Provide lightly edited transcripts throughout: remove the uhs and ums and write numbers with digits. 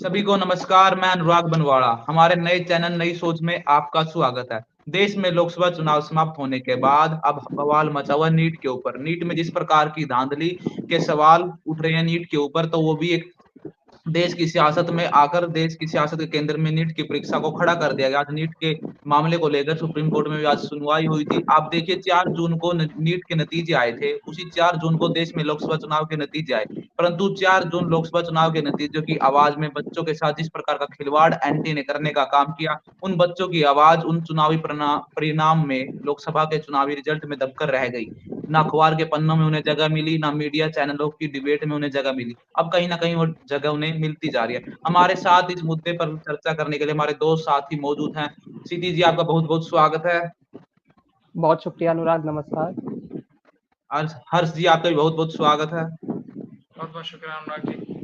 सभी को नमस्कार। मैं अनुराग बनवाड़ा। हमारे नए चैनल नई सोच में आपका स्वागत है। देश में लोकसभा चुनाव समाप्त होने के बाद अब बवाल मचा हुआ नीट के ऊपर। नीट में जिस प्रकार की धांधली के सवाल उठ रहे हैं नीट के ऊपर, तो वो भी एक देश की सियासत में आकर देश की सियासत के केंद्र में नीट की परीक्षा को खड़ा कर दिया गया। आज नीट के मामले को लेकर सुप्रीम कोर्ट में भी आज सुनवाई हुई थी। आप देखिए, 4 जून को नीट के नतीजे आए थे। उसी 4 जून को देश में लोकसभा चुनाव के नतीजे आए, परंतु 4 जून लोकसभा चुनाव के नतीजों की आवाज में बच्चों के साथ जिस प्रकार का खिलवाड़ एनटी ने करने का काम किया, उन बच्चों की आवाज उन चुनावी परिणाम में, लोकसभा के चुनावी रिजल्ट में दबकर रह गई। ना अखबार के पन्नों में उन्हें जगह मिली, ना मीडिया चैनलों की डिबेट में उन्हें जगह मिली। अब कहीं ना कहीं वो जगह उन्हें मिलती जा रही है। हमारे साथ इस मुद्दे पर चर्चा करने के लिए हमारे दो साथी मौजूद हैं। सीधी जी, आपका बहुत बहुत स्वागत है। बहुत शुक्रिया अनुराग, नमस्कार। हर्ष जी, आपका भी बहुत बहुत स्वागत है। बहुत बहुत शुक्रिया अनुराग जी।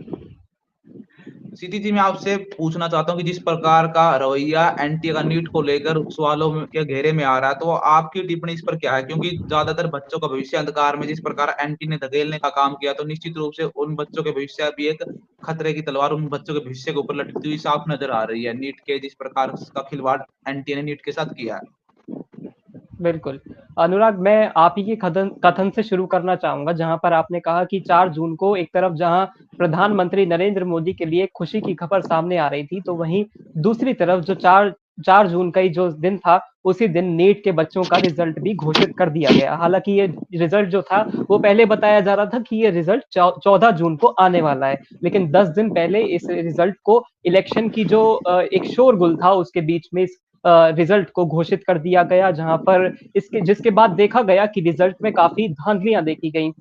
सीधी जी, मैं आपसे पूछना चाहता हूँ कि जिस प्रकार का रवैया एनटीए का नीट को लेकर सवालों के घेरे में आ रहा है, तो आपकी टिप्पणी इस पर क्या है? क्योंकि ज्यादातर बच्चों का भविष्य अंधकार में जिस प्रकार एनटी ने धकेलने का काम किया, तो निश्चित रूप से उन बच्चों के भविष्य भी एक खतरे की तलवार उन बच्चों के भविष्य के ऊपर लटकती हुई साफ नजर आ रही है। नीट के जिस प्रकार का खिलवाड़ एनटीए ने नीट के साथ किया है। बिल्कुल। अनुराग, मैं आप ही के कथन से शुरू करना चाहूँगा, जहाँ पर आपने कहा कि 4 जून को एक तरफ जहाँ प्रधानमंत्री नरेंद्र मोदी के लिए खुशी की खबर सामने आ रही थी, तो वहीं दूसरी तरफ जो 4 जून का ही जो दिन था, उसी दिन नीट के बच्चों का रिजल्ट भी घोषित कर दिया गया। हालाँकि ये रिजल्ट जो था, वो पहले बताया जा रहा था कि ये रिजल्ट 14 जून को आने वाला है, लेकिन 10 दिन पहले इस रिजल्ट को इलेक्शन की जो एक शोरगुल था, उसके बीच में इस रिजल्ट को घोषित कर दिया गया, जहां पर इसके जिसके बाद देखा गया कि रिजल्ट में काफी धांधलियां देखी गई,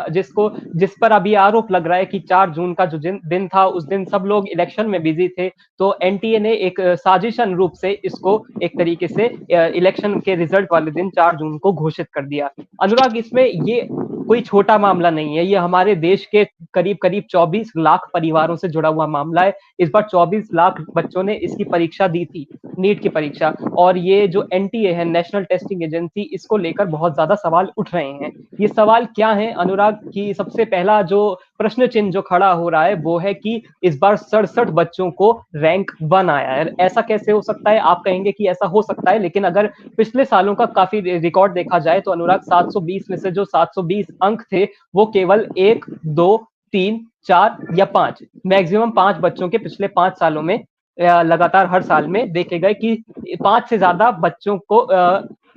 जिस पर अभी आरोप लग रहा है कि 4 जून का जो दिन था, उस दिन सब लोग इलेक्शन में बिजी थे, तो एनटीए ने एक साजिशन रूप से इसको एक तरीके से इलेक्शन के रिजल्ट वाले दिन 4 जून को घोषित कर दिया। अनुराग, इसमें ये कोई छोटा मामला नहीं है, ये हमारे देश के करीब करीब 24 लाख परिवारों से जुड़ा हुआ मामला है। इस बार 24 लाख बच्चों ने इसकी परीक्षा दी थी, नीट की परीक्षा, और ये जो एनटीए है, नेशनल टेस्टिंग एजेंसी, इसको लेकर बहुत ज्यादा सवाल उठ रहे हैं। ये सवाल क्या है अनुराग? की सबसे पहला जो प्रश्न चिन्ह जो खड़ा हो रहा है, वो है कि इस बार 67 बच्चों को रैंक 1 आया है। ऐसा कैसे हो सकता है? आप कहेंगे कि ऐसा हो सकता है, लेकिन अगर पिछले सालों का काफी रिकॉर्ड देखा जाए तो अनुराग, 720 में से जो 720 अंक थे, वो केवल 1, 2, 3, 4 या 5, मैक्सिमम 5 बच्चों के पिछले 5 सालों में लगातार हर साल में देखे गए कि 5 से ज्यादा बच्चों को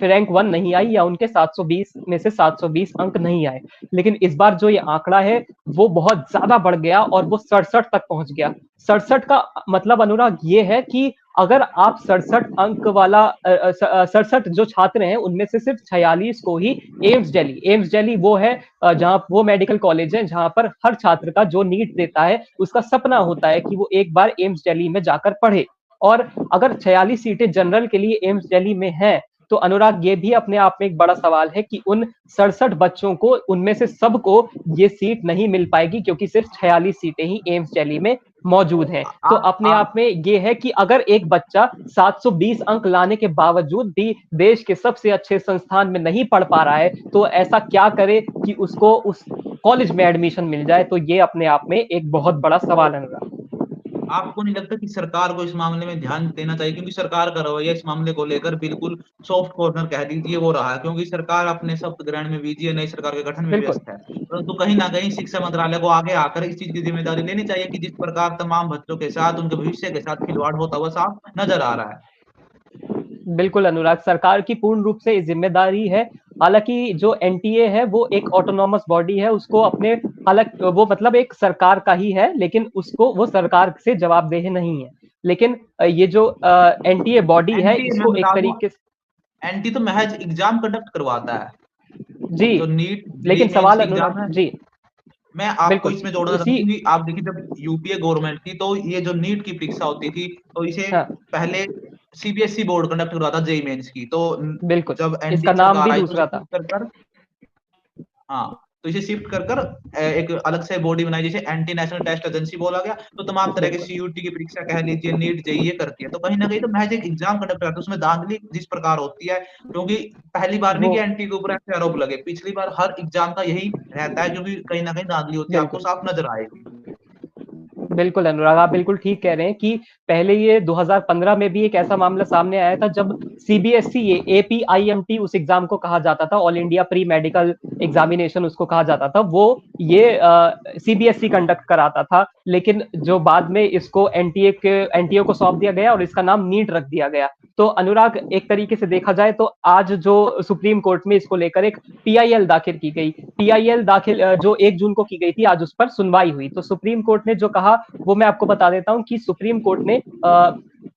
रैंक 1 नहीं आई, या उनके 720 में से 720 अंक नहीं आए। लेकिन इस बार जो ये आंकड़ा है, वो बहुत ज्यादा बढ़ गया और वो 67 तक पहुंच गया। 67 का मतलब अनुराग ये है कि अगर आप 67 अंक वाला 67 जो छात्र हैं, उनमें से सिर्फ 46 को ही एम्स दिल्ली वो है जहाँ वो मेडिकल कॉलेज है जहां पर हर छात्र का जो नीट देता है, उसका सपना होता है कि वो एक बार एम्स दिल्ली में जाकर पढ़े। और अगर 46 सीटें जनरल के लिए एम्स दिल्ली में हैं, तो अनुराग, ये भी अपने आप में एक बड़ा सवाल है कि उन 67 बच्चों को, उनमें से सबको ये सीट नहीं मिल पाएगी, क्योंकि सिर्फ 46 सीटें ही एम्स दिल्ली में मौजूद हैं। तो अपने आप में ये है कि अगर एक बच्चा 720 अंक लाने के बावजूद भी देश के सबसे अच्छे संस्थान में नहीं पढ़ पा रहा है, तो ऐसा क्या करे कि उसको उस कॉलेज में एडमिशन मिल जाए? तो ये अपने आप में एक बहुत बड़ा सवाल है। आपको नहीं लगता कि सरकार को इस मामले में ध्यान देना चाहिए? क्योंकि सरकार का रवैया इस मामले को लेकर बिल्कुल सॉफ्ट कॉर्नर कह दीजिए वो रहा है, क्योंकि सरकार अपने शपथ ग्रहण में बिजी है, नई सरकार के गठन में व्यस्त है। परंतु कहीं ना कहीं शिक्षा मंत्रालय को आगे आकर इस चीज की जिम्मेदारी लेनी चाहिए कि जिस प्रकार तमाम बच्चों के साथ, उनके भविष्य के साथ खिलवाड़ होता हुआ साफ नजर आ रहा है। बिल्कुल अनुराग, सरकार की पूर्ण रूप से जिम्मेदारी है। हालांकि जो एनटीए है, वो एक ऑटोनॉमस बॉडी है, उसको अपने, हालांकि वो मतलब एक सरकार का ही है, लेकिन उसको वो सरकार से जवाबदेह नहीं है। लेकिन ये जो एनटीए बॉडी है, एनटी मैं इसको एक बता दूं, तरीके से, एनटी तो महज एग्जाम कंडक्ट करवाता है। जी, जो नीट लेकिन मेंस सवाल एग्जाम अनुराग है, जी, मैं आपको बिल्कुल इसमें जोड़ना चाहता उसी, हूँ क्योंकि आप देखिए, जब यूपीए गवर्नमेंट थी तो ये जो नीट की परीक्षा होती थी, तो इसे हाँ, पहले सीबीएसई बोर्ड कंडक्ट करवाता जेई मेंस की। तो बिल्कुल, जब इसका एनडीए नाम सरकार भी आई तो दूसरा इसे था। शिफ्ट कर कर, हाँ, तो इसे शिफ्ट कर कर एक अलग से बॉडी बनाई, जिसे एंटी नेशनल टेस्ट एजेंसी बोला गया। तो तमाम तरह के बिल्कुल सीयूटी की परीक्षा कह लीजिए, नीट जेईई ये करती है। तो कहीं ना कहीं तो महज एक एग्जाम कंडक्ट करता है, उसमें धांधली जिस प्रकार होती है, क्योंकि पहली बार नहीं वो, कि एनटी के ऊपर ऐसे आरोप लगे, पिछली बार हर एग्जाम का यही रहता है, क्योंकि कहीं ना कहीं धांधली होती है, आपको बिल्कुल साफ नजर आएगी। बिल्कुल अनुराग, आप बिल्कुल ठीक कह रहे हैं कि पहले ये 2015 में भी एक ऐसा मामला सामने आया था जब सीबीएसई ये एपीआईएमटी उस एग्जाम को कहा जाता था, all India pre medical examination उसको कहा जाता था, वो ये सीबीएसई कंडक्ट कराता था, लेकिन जो बाद में इसको एनटीए को सौंप दिया गया और इसका नाम नीट रख दिया गया। तो अनुराग, एक तरीके से देखा जाए तो आज जो सुप्रीम कोर्ट में इसको लेकर एक पीआईएल दाखिल की गई, पीआईएल दाखिल जो 1 जून को की गई थी, आज उस पर सुनवाई हुई। तो सुप्रीम कोर्ट ने जो कहा वो मैं आपको बता देता हूं कि सुप्रीम कोर्ट ने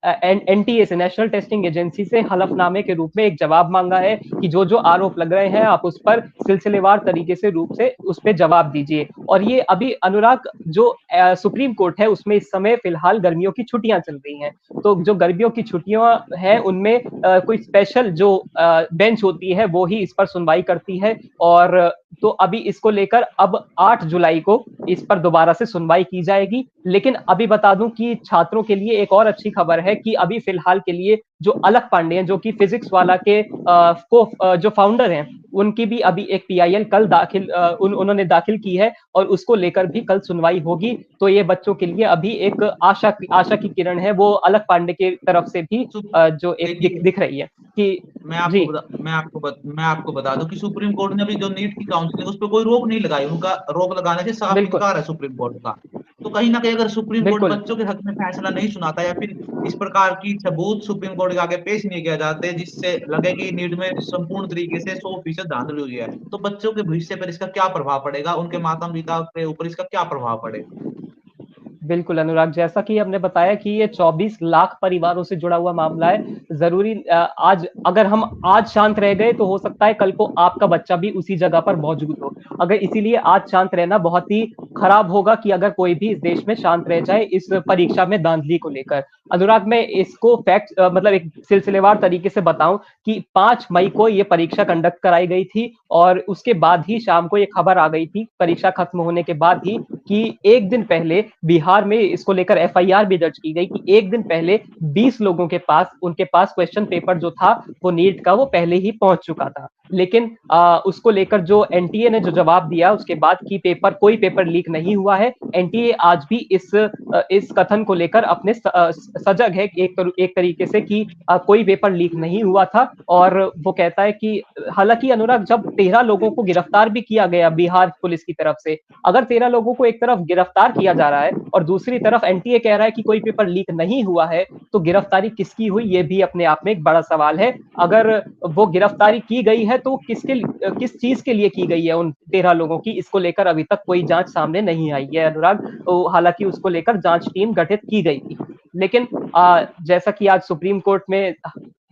एनटीए से, नेशनल टेस्टिंग एजेंसी से हलफनामे के रूप में एक जवाब मांगा है कि जो जो आरोप लग रहे हैं आप उस पर सिलसिलेवार तरीके से रूप से उस पर जवाब दीजिए। और ये अभी अनुराग जो सुप्रीम कोर्ट है उसमें इस समय फिलहाल गर्मियों की छुट्टियां चल रही हैं, तो जो गर्मियों की छुट्टियां हैं उनमें कोई स्पेशल जो बेंच होती है वो ही इस पर सुनवाई करती है। और तो अभी इसको लेकर अब 8 जुलाई को इस पर दोबारा से सुनवाई की जाएगी। लेकिन अभी बता दूं कि छात्रों के लिए एक और अच्छी खबर है कि अभी फिलहाल के लिए जो अलख पांडे हैं, जो कि फिजिक्स वाला के जो फाउंडर हैं, उनकी भी अभी एक पीआईएल कल उन्होंने दाखिल की है और उसको लेकर भी कल सुनवाई होगी। तो ये बच्चों के लिए अभी एक आशा की किरण है, वो अलख पांडे की तरफ से भी जो एक दिख रही है कि मैं आपको बता दूं कि सुप्रीम कोर्ट ने अभी जो नीट की काउंसलिंग उस पर कोई रोक नहीं लगाई, उनका रोक लगाने से साफ इनकार है सुप्रीम कोर्ट का। तो कहीं ना कहीं अगर सुप्रीम कोर्ट बच्चों के हक में फैसला नहीं सुनाता या फिर इस प्रकार की सबूत सुप्रीम कोर्ट के आगे पेश नहीं किया जाते जिससे लगे कि नीट में संपूर्ण तरीके से 100% धांधली हुई है, तो बच्चों के भविष्य पर इसका क्या प्रभाव पड़ेगा, उनके माता पिता के ऊपर इसका क्या प्रभाव पड़ेगा? बिल्कुल अनुराग, जैसा कि हमने बताया कि ये 24 लाख परिवारों से जुड़ा हुआ मामला है। जरूरी आज अगर हम आज शांत रह गए तो हो सकता है कल को आपका बच्चा भी उसी जगह पर मौजूद हो। अगर इसीलिए आज शांत रहना बहुत ही खराब होगा कि अगर कोई भी इस देश में शांत रह जाए इस परीक्षा में धांधली को लेकर। अनुराग, मैं इसको फैक्ट मतलब एक सिलसिलेवार तरीके से बताऊं कि 5 मई को ये परीक्षा कंडक्ट कराई गई थी और उसके बाद ही शाम को ये खबर आ गई थी परीक्षा खत्म होने के बाद ही कि एक दिन पहले बिहार में इसको लेकर एफआईआर भी दर्ज की गई कि एक दिन पहले 20 लोगों के पास उनके पास क्वेश्चन पेपर जो था वो नीट का वो पहले ही पहुंच चुका था। लेकिन उसको लेकर जो एनटीए ने जो जवाब दिया उसके बाद कि कोई पेपर लीक नहीं हुआ है, एनटीए आज भी इस कथन को लेकर अपने सजग है एक तरीके से कि कोई पेपर लीक नहीं हुआ था। और वो कहता है कि हालांकि अनुराग, जब 13 लोगों को गिरफ्तार भी किया गया बिहार पुलिस की तरफ से, अगर 13 लोगों को एक तरफ गिरफ्तार किया जा रहा है और दूसरी तरफ एनटीए कह रहा है कि कोई पेपर लीक नहीं हुआ है, तो गिरफ्तारी किसकी हुई ये भी अपने आप में एक बड़ा सवाल है। अगर वो गिरफ्तारी की गई है तो किस चीज के लिए की गई है उन 13 लोगों की, इसको लेकर अभी तक कोई जांच सामने नहीं आई है अनुराग। तो हालांकि उसको लेकर जांच टीम गठित की गई थी, लेकिन जैसा कि आज सुप्रीम कोर्ट में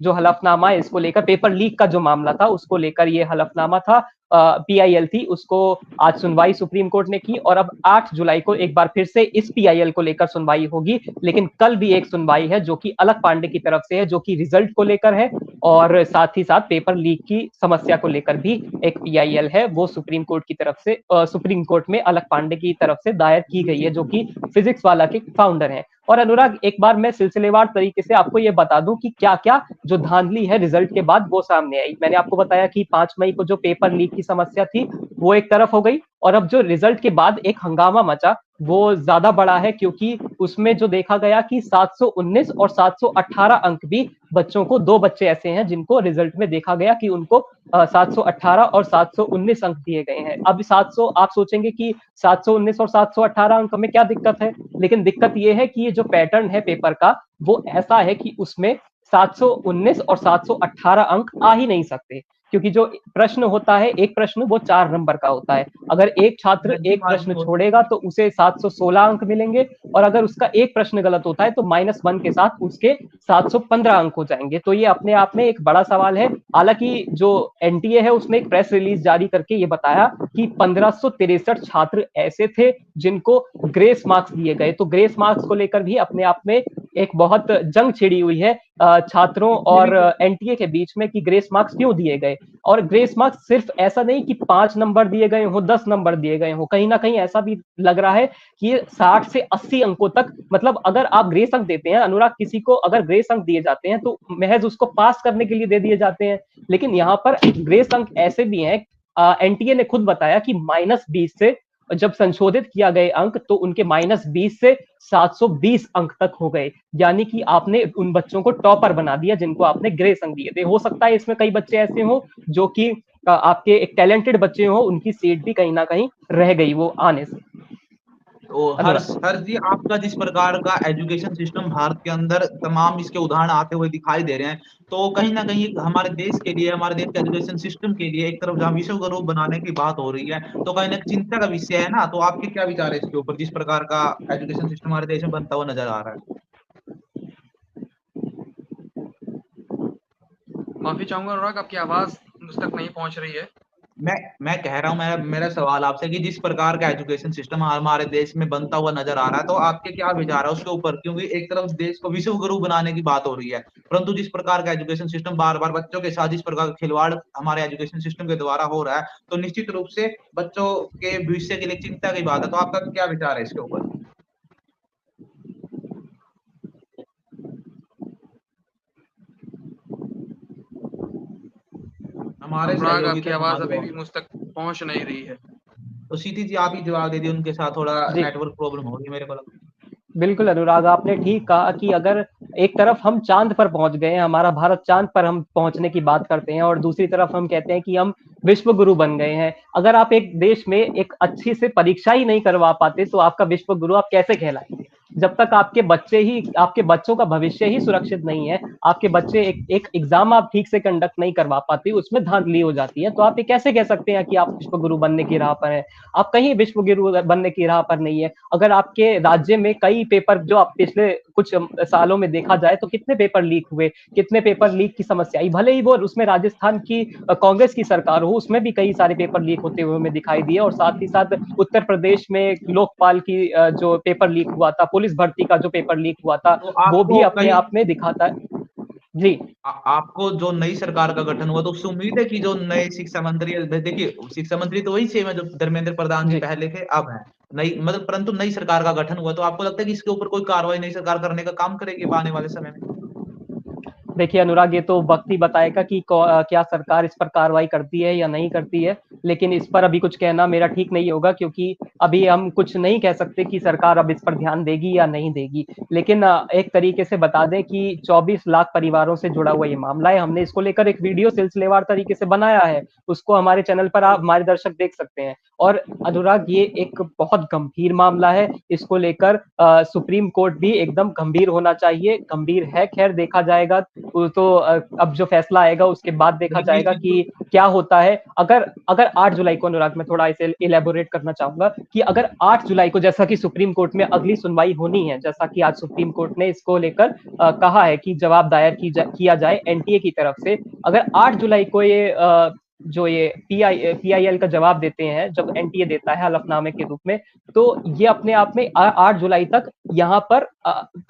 जो हलफनामा है इसको लेकर, पेपर लीक का जो मामला था उसको लेकर ये हलफनामा था, पीआईएल थी, उसको आज सुनवाई सुप्रीम कोर्ट ने की और अब 8 जुलाई को एक बार फिर से इस पीआईएल को लेकर सुनवाई होगी। लेकिन कल भी एक सुनवाई है जो कि अलख पांडे की तरफ से है, जो कि रिजल्ट को लेकर है और साथ ही साथ पेपर लीक की समस्या को लेकर भी एक पीआईएल है, वो सुप्रीम कोर्ट की तरफ से सुप्रीम कोर्ट में अलख पांडे की तरफ से दायर की गई है, जो कि फिजिक्स वाला के फाउंडर हैं। और अनुराग, एक बार मैं सिलसिलेवार तरीके से आपको ये बता दूं कि क्या क्या जो धांधली है रिजल्ट के बाद वो सामने आई। मैंने आपको बताया कि 5 मई को जो पेपर लीक की समस्या थी वो एक तरफ हो गई, और अब जो रिजल्ट के बाद एक हंगामा मचा वो ज्यादा बड़ा है, क्योंकि उसमें जो देखा गया कि 719 और 718 अंक भी बच्चों को, 2 बच्चे ऐसे हैं जिनको रिजल्ट में देखा गया कि उनको 718 और 719 अंक दिए गए हैं। अब 700, आप सोचेंगे कि 719 और 718 अंक में क्या दिक्कत है, लेकिन दिक्कत ये है कि ये जो पैटर्न है पेपर का वो ऐसा है कि उसमें 719 और 718 अंक आ ही नहीं सकते, क्योंकि जो प्रश्न होता है, एक प्रश्न वो 4 नंबर का होता है। अगर एक छात्र एक प्रश्न छोड़ेगा तो उसे 716 अंक मिलेंगे, और अगर उसका एक प्रश्न गलत होता है तो -1 के साथ उसके 715 अंक हो जाएंगे। तो ये अपने आप में एक बड़ा सवाल है। हालांकि जो एनटीए है उसने एक प्रेस रिलीज जारी करके ये बताया कि 1563 छात्र ऐसे थे जिनको ग्रेस मार्क्स दिए गए। तो ग्रेस मार्क्स को लेकर भी अपने आप में एक बहुत जंग छिड़ी हुई है छात्रों और एनटीए के बीच में कि ग्रेस मार्क्स क्यों दिए गए। और ग्रेस मार्क्स सिर्फ ऐसा नहीं कि 5 नंबर दिए गए हो, 10 नंबर दिए गए हो, कहीं ना कहीं ऐसा भी लग रहा है कि 60 से 80 अंकों तक, मतलब अगर आप ग्रेस अंक देते हैं अनुराग, किसी को अगर ग्रेस अंक दिए जाते हैं तो महज उसको पास करने के लिए दे दिए जाते हैं, लेकिन यहाँ पर ग्रेस अंक ऐसे भी हैं, एनटीए ने खुद बताया कि -20 से जब संशोधित किया गए अंक तो उनके -20 से 720 अंक तक हो गए। यानी कि आपने उन बच्चों को टॉपर बना दिया जिनको आपने ग्रेस अंक दिए थे। हो सकता है इसमें कई बच्चे ऐसे हों जो कि आपके एक टैलेंटेड बच्चे हों, उनकी सीट भी कहीं न कहीं रह गई वो आने से। तो हर्ष अनुराग। हर्ष जी, आपका जिस प्रकार का एजुकेशन सिस्टम भारत के अंदर तमाम इसके उदाहरण आते हुए दिखाई दे रहे हैं, तो कहीं न कहीं हमारे देश के लिए, हमारे देश के एजुकेशन सिस्टम के लिए एक तरफ जहाँ विश्व गुरु बनाने की बात हो रही है, तो कहीं न चिंता का विषय है ना, तो आपके क्या विचार है इसके ऊपर, जिस प्रकार का एजुकेशन सिस्टम हमारे देश में बनता हुआ नज़र आ रहा है? माफी चाहूंगा अनुराग, आपकी आवाज मुझ तक नहीं पहुंच रही है। मैं कह रहा हूँ, मेरा सवाल आपसे कि जिस प्रकार का एजुकेशन सिस्टम हमारे देश में बनता हुआ नज़र आ रहा है, तो आपके क्या विचार है उसके ऊपर? क्योंकि एक तरफ देश को विश्व गुरु बनाने की बात हो रही है, परंतु जिस प्रकार का एजुकेशन सिस्टम बार-बार बच्चों के साथ जिस प्रकार का खिलवाड़ हमारे एजुकेशन सिस्टम के द्वारा हो रहा है, तो निश्चित रूप से बच्चों के भविष्य के लिए चिंता की बात है। तो आपका क्या विचार है इसके ऊपर? हमारे अनुराग, सहयोगी आपकी थे आवाज समाज अभी वाले। भी मुझ तक पहुंच नहीं रही है। तो क्षिति जी, आप ही जवाब दे दिए, उनके साथ थोड़ा जी। नेटवर्क प्रॉब्लम हो रही है मेरे को लगता है। बिल्कुल अनुराग, आपने ठीक कहा कि अगर एक तरफ हम चाँद पर पहुँच गए हैं, हमारा भारत चाँद पर हम पहुँचने की बात करते हैं और दूसरी तरफ हम कहते हैं कि हम विश्व गुरु बन गए हैं। अगर आप एक देश में एक अच्छी से परीक्षा ही नहीं करवा पाते, तो आपका विश्व गुरु आप कैसे कहलाएँगे? जब तक आपके बच्चों का भविष्य ही सुरक्षित नहीं है, आपके बच्चे एक एग्ज़ाम आप ठीक से कंडक्ट नहीं करवा पाते, उसमें धाँधली हो जाती है, तो आप ये कैसे कह सकते हैं कि आप विश्व गुरु बनने की राह पर हैं? आप कहीं विश्व गुरु बनने की राह पर नहीं है। अगर आपके राज्य में कई पेपर जो आप पिछले कुछ सालों में देखा जाए तो कितने पेपर लीक हुए, कितने पेपर लीक की समस्या आई। भले ही वो उसमें राजस्थान की कांग्रेस की सरकार हो, उसमें भी कई सारे पेपर लीक होते हुए हमें दिखाई दिए और साथ ही साथ उत्तर प्रदेश में लोकपाल की जो पेपर लीक हुआ था, पुलिस भर्ती का जो पेपर लीक हुआ था, तो वो भी आपको अपने कहीं आप में दिखाता है। जी। आपको जो नई सरकार का गठन हुआ, तो उससे उम्मीद है कि जो नए शिक्षा मंत्री देखिए, शिक्षा मंत्री तो वही सेम है जो धर्मेंद्र प्रधान जी जी। पहले थे, अब हैं। नई मतलब परंतु नई सरकार का गठन हुआ, तो आपको लगता है कि इसके ऊपर कोई कार्रवाई नई सरकार करने का काम करेगी अब आने वाले समय में? देखिए अनुराग, ये तो वक्त ही बताएगा कि क्या सरकार इस पर कार्रवाई करती है या नहीं करती है। लेकिन इस पर अभी कुछ कहना मेरा ठीक नहीं होगा क्योंकि अभी हम कुछ नहीं कह सकते कि सरकार अब इस पर ध्यान देगी या नहीं देगी। लेकिन एक तरीके से बता दें कि 24 लाख परिवारों से जुड़ा हुआ ये मामला है। हमने इसको लेकर एक वीडियो सिलसिलेवार तरीके से बनाया है। उसको हमारे चैनल पर आप हमारे दर्शक देख सकते हैं। और अनुराग, ये एक बहुत गंभीर मामला है। इसको लेकर सुप्रीम कोर्ट भी एकदम गंभीर होना चाहिए। गंभीर है, खैर देखा जाएगा। वो तो अब जो फैसला आएगा उसके बाद देखा नहीं, जाएगा निश्चित रूप कि क्या होता है। अगर अगर 8 जुलाई को अनुराग, मैं थोड़ा इसे इलैबोरेट करना चाहूंगा कि अगर 8 जुलाई को जैसा कि सुप्रीम कोर्ट में अगली सुनवाई होनी है, जैसा कि आज सुप्रीम कोर्ट ने इसको लेकर कहा है कि जवाब दायर किया जाए एनटीए की तरफ से। अगर 8 जुलाई को जो ये पीआईएल का जवाब देते हैं, जब एनटीए देता है हलफनामे के रूप में, तो ये अपने आप में 8 जुलाई तक यहाँ पर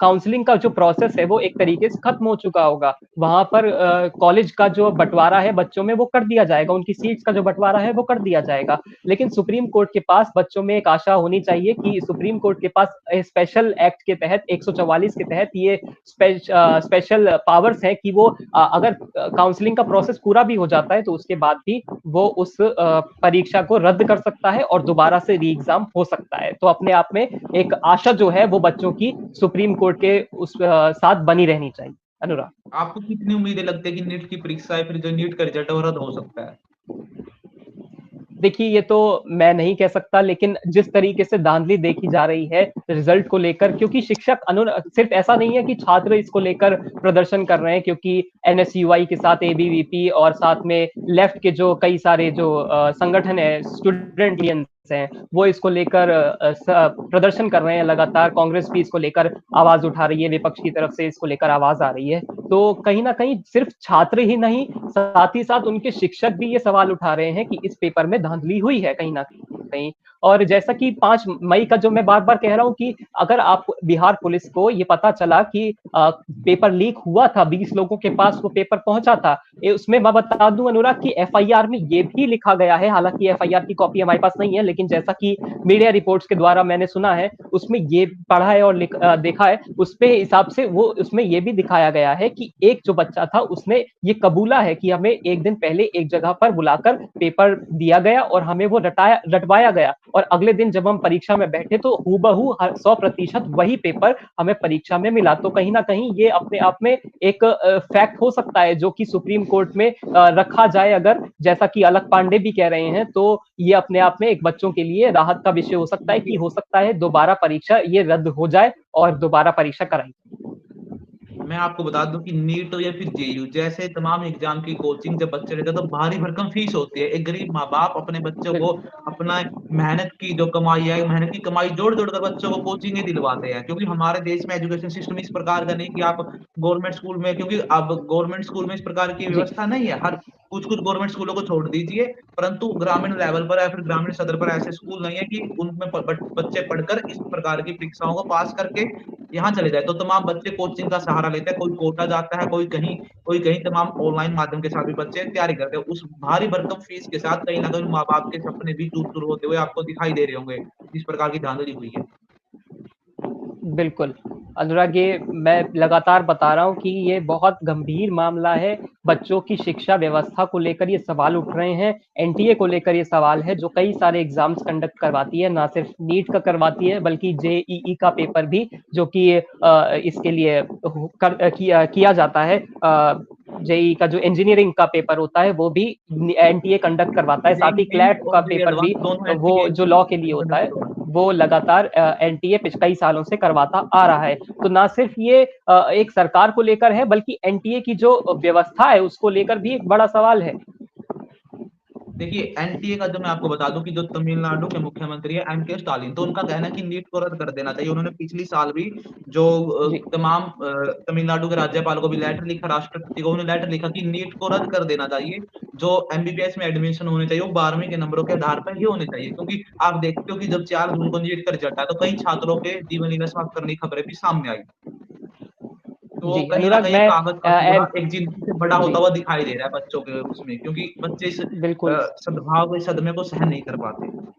काउंसलिंग का जो प्रोसेस है वो एक तरीके से खत्म हो चुका होगा। वहां पर कॉलेज का जो बंटवारा है बच्चों में वो कर दिया जाएगा, उनकी सीट्स का जो बंटवारा है वो कर दिया जाएगा। लेकिन सुप्रीम कोर्ट के पास बच्चों में एक आशा होनी चाहिए कि सुप्रीम कोर्ट के पास स्पेशल एक्ट के तहत 144 के तहत ये स्पेशल पावर्स हैं कि वो अगर काउंसलिंग का प्रोसेस पूरा भी हो जाता है तो उसके बाद भी वो उस परीक्षा को रद्द कर सकता है और दोबारा से री एग्जाम हो सकता है। तो अपने आप में एक आशा जो है वो बच्चों की सुप्रीम कोर्ट के उस साथ बनी रहनी चाहिए। अनुराग। आपको कितनी उम्मीदें लगती है कि नीट की परीक्षा या फिर जो नीट का रिजल्ट है वो रद्द हो सकता है? देखिए, ये तो मैं नहीं कह सकता, लेकिन जिस तरीके से धांधली देखी जा रही है रिजल्ट को लेकर, क्योंकि शिक्षक सिर्फ ऐसा नहीं है कि छात्र इसको लेकर प्रदर्शन कर रहे हैं, क्योंकि एनएसयूआई के साथ एबीवीपी और साथ में लेफ्ट के जो कई सारे जो संगठन है, स्टूडेंट यूनियंस हैं, वो इसको लेकर प्रदर्शन कर रहे हैं लगातार। कांग्रेस भी इसको लेकर आवाज उठा रही है, विपक्ष की तरफ से इसको लेकर आवाज आ रही है। तो कहीं ना कहीं सिर्फ छात्र ही नहीं, साथ ही साथ उनके शिक्षक भी ये सवाल उठा रहे हैं कि इस पेपर में धांधली हुई है कहीं ना कहीं। और जैसा कि 5 मई का जो मैं बार बार कह रहा हूं कि अगर आप बिहार पुलिस को ये पता चला कि पेपर लीक हुआ था, 20 लोगों के पास वो पेपर पहुंचा था, उसमें मैं बता दूं अनुराग की एफआईआर में ये भी लिखा गया है, हालांकि एफआईआर की कॉपी हमारे पास नहीं है, लेकिन जैसा कि मीडिया रिपोर्ट्स के द्वारा मैंने सुना है, उसमें ये पढ़ा है और देखा है, उसपे हिसाब से वो उसमें ये भी दिखाया गया है कि एक जो बच्चा था उसने ये कबूला है कि हमें एक दिन पहले एक जगह पर बुलाकर पेपर दिया गया और हमें वो रटवाया गया। और अगले दिन जब हम परीक्षा में बैठे तो हूबहू 100% वही पेपर हमें परीक्षा में मिला। तो कहीं ना कहीं ये अपने आप में एक फैक्ट हो सकता है जो कि सुप्रीम कोर्ट में रखा जाए, अगर जैसा कि अलख पांडे भी कह रहे हैं, तो ये अपने आप में एक बच्चों के लिए राहत का विषय हो सकता है कि हो सकता है दोबारा परीक्षा ये रद्द हो जाए और दोबारा परीक्षा कराई। मैं आपको बता दूं कि नीट या फिर जेयू जैसे तमाम एग्जाम की कोचिंग जब बच्चे लेते हैं तो भारी भरकम फीस होती है। एक गरीब माँ बाप अपने बच्चों को अपना मेहनत की जो कमाई है, मेहनत की कमाई जोड़ जोड़ कर बच्चों को कोचिंग दिलवाते हैं, क्योंकि हमारे देश में एजुकेशन सिस्टम इस प्रकार का नहीं कि आप गवर्नमेंट स्कूल में, क्योंकि अब गवर्नमेंट स्कूल में इस प्रकार की जी व्यवस्था नहीं है। हर कुछ कुछ गवर्नमेंट स्कूलों को छोड़ दीजिए, परंतु ग्रामीण लेवल पर या फिर ग्रामीण सदर पर ऐसे स्कूल नहीं है कि उनमें बच्चे पढ़कर इस प्रकार की परीक्षाओं को पास करके यहाँ चले जाए। तो तमाम बच्चे कोचिंग का सहारा लेते हैं, कोई कोटा जाता है, कोई कहीं, तमाम ऑनलाइन माध्यम के साथ भी बच्चे तैयारी करते हैं। उस भारी भरकम फीस के साथ कहीं न कहीं माँ-बाप के सपने भी चूर-चूर होते हुए आपको दिखाई दे रहे होंगे, जिस प्रकार की धांधली हुई है। बिल्कुल। अनुराग, ये मैं लगातार बता रहा हूँ कि ये बहुत गंभीर मामला है। बच्चों की शिक्षा व्यवस्था को लेकर ये सवाल उठ रहे हैं। एनटीए को लेकर ये सवाल है, जो कई सारे एग्ज़ाम्स कंडक्ट करवाती है, ना सिर्फ नीट का करवाती है बल्कि जेईई का पेपर भी, जो कि इसके लिए किया जाता है। जेईई का जो इंजीनियरिंग का पेपर होता है वो भी एनटीए कंडक्ट करवाता है। साथ ही जेईई मेन क्लैट का और जेईई पेपर भी, एडवांस दोनों वो एनटीए जो लॉ के लिए होता है, वो लगातार एनटीए कई सालों से करवाता आ रहा है। तो ना सिर्फ ये एक सरकार को लेकर है बल्कि एनटीए की जो व्यवस्था है उसको लेकर भी एक बड़ा सवाल है। देखिए, एनटीए का जो मैं आपको बता दूं कि जो तमिलनाडु के मुख्यमंत्री है एमके स्टालिन, तो उनका कहना है कि नीट को रद्द कर देना चाहिए। उन्होंने पिछली साल भी जो जी तमाम तमिलनाडु के राज्यपाल को भी लेटर लिखा, राष्ट्रपति को उन्होंने लेटर लिखा कि नीट को रद्द कर देना चाहिए। जो एमबीबीएस में एडमिशन होने चाहिए वो 12वीं के नंबरों के आधार पर ही होने चाहिए, क्योंकि आप देखते हो कि जब 4 जून को नीट का रिजल्ट आया तो कई छात्रों के जीवन लीला समाप्त करने की खबरें भी सामने आई। तो जी कहीं न अनुराग, कहीं मैं कागज़ का कूड़ा एन एक ज़िंदगी से बड़ा जी होता हुआ दिखाई दे रहा है बच्चों के उसमें, क्योंकि बच्चे इस बिल्कुल सद्भाव, इस सदमे को सहन नहीं कर पाते।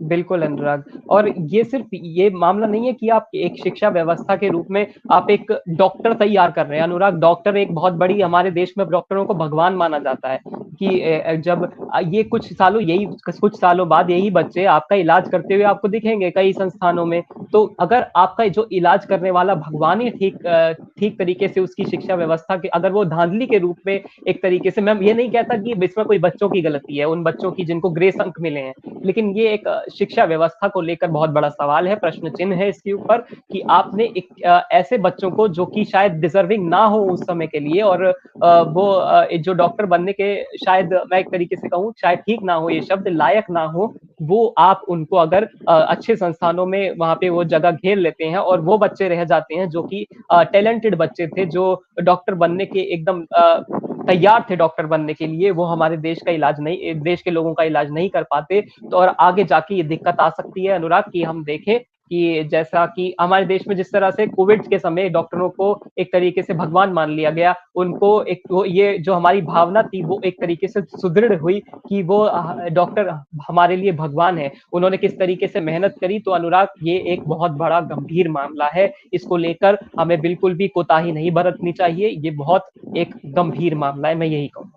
बिल्कुल अनुराग। और ये सिर्फ ये मामला नहीं है कि आप एक शिक्षा व्यवस्था के रूप में आप एक डॉक्टर तैयार कर रहे हैं। अनुराग, डॉक्टर एक बहुत बड़ी, हमारे देश में डॉक्टरों को भगवान माना जाता है कि जब ये कुछ सालों बाद यही बच्चे आपका इलाज करते हुए आपको दिखेंगे कई संस्थानों में। तो अगर आपका जो इलाज करने वाला भगवान ही ठीक तरीके से उसकी शिक्षा व्यवस्था के, अगर वो धांधली के रूप में एक तरीके से, मैं ये नहीं कहता कि इसमें कोई बच्चों की गलती है, उन बच्चों की जिनको ग्रेस अंक मिले हैं, लेकिन ये एक शिक्षा व्यवस्था को लेकर बहुत बड़ा सवाल है, प्रश्न चिन्ह है इसके ऊपर कि आपने एक ऐसे बच्चों को जो कि शायद डिजर्विंग ना हो उस समय के लिए, और वो जो डॉक्टर बनने के, शायद मैं एक तरीके से कहूँ शायद ठीक ना हो ये शब्द, लायक ना हो, वो आप उनको अगर अच्छे संस्थानों में वहां पे वो जगह घेर लेते हैं और वो बच्चे रह जाते हैं जो कि टैलेंटेड बच्चे थे, जो डॉक्टर बनने के एकदम तैयार थे डॉक्टर बनने के लिए, वो हमारे देश का इलाज नहीं, देश के लोगों का इलाज नहीं कर पाते। तो और आगे जाके ये दिक्कत आ सकती है अनुराग, कि हम देखें कि जैसा कि हमारे देश में जिस तरह से कोविड के समय डॉक्टरों को एक तरीके से भगवान मान लिया गया, उनको एक वो ये जो हमारी भावना थी वो एक तरीके से सुदृढ़ हुई कि वो डॉक्टर हमारे लिए भगवान है, उन्होंने किस तरीके से मेहनत करी। तो अनुराग, ये एक बहुत बड़ा गंभीर मामला है, इसको लेकर हमें बिल्कुल भी कोताही नहीं बरतनी चाहिए। ये बहुत एक गंभीर मामला है, मैं यही कहूँ।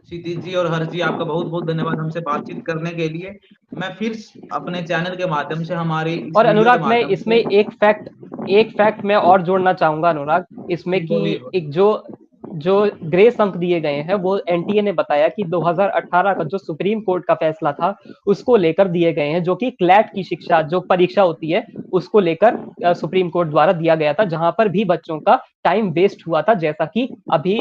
क्षितिज जी और हर्ष जी, आपका बहुत-बहुत धन्यवाद हमसे बातचीत करने के लिए। मैं फिर अपने चैनल के माध्यम से, हमारी इस और वीडियो के अनुराग, मैं माध्यम इसमें से एक फैक्ट मैं और जोड़ना चाहूंगा अनुराग, इसमें कि बोलिए। एक जो जो ग्रेस अंक दिए गए हैं वो एनटीए ने बताया कि 2018 का जो सुप्रीम कोर्ट का फैसला था उसको लेकर दिए गए हैं, जो कि क्लैट की शिक्षा जो परीक्षा होती है उसको लेकर सुप्रीम कोर्ट द्वारा दिया गया था, जहां पर भी बच्चों का टाइम वेस्ट हुआ था, जैसा कि अभी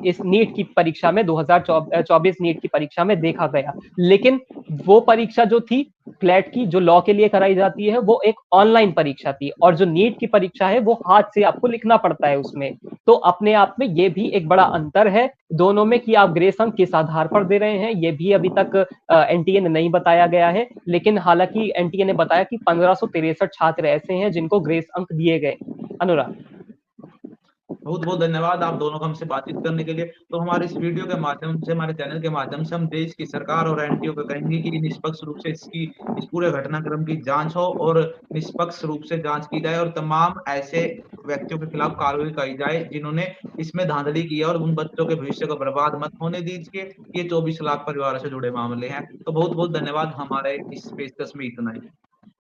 इस नीट की परीक्षा में 2024 नीट की परीक्षा में देखा गया। लेकिन वो परीक्षा जो थी क्लैट की, जो लॉ के लिए कराई जाती है, वो एक ऑनलाइन परीक्षा थी, और जो नीट की परीक्षा है वो हाथ से आपको लिखना पड़ता है उसमें। तो अपने आप में ये भी एक बड़ा अंतर है दोनों में कि आप ग्रेस अंक किस आधार पर दे रहे हैं, ये भी अभी तक एनटीए ने नहीं बताया गया है। लेकिन हालांकि एनटीए ने बताया कि 1563 छात्र ऐसे हैं जिनको ग्रेस अंक दिए गए। अनुराग, बहुत बहुत धन्यवाद आप दोनों का हमसे बातचीत करने के लिए। तो हमारे इस वीडियो के माध्यम से, हमारे चैनल के माध्यम से हम देश की सरकार और एनटीओ को कहेंगे कि निष्पक्ष रूप से इस पूरे घटनाक्रम की जांच हो और निष्पक्ष रूप से जांच की जाए और तमाम ऐसे व्यक्तियों के खिलाफ कार्रवाई की जाए जिन्होंने इसमें धांधली की है, और उन बच्चों के भविष्य को बर्बाद मत होने दीजिए। ये 24 लाख परिवारों से जुड़े मामले हैं। तो बहुत बहुत धन्यवाद, हमारे इस पेशकश में इतना ही।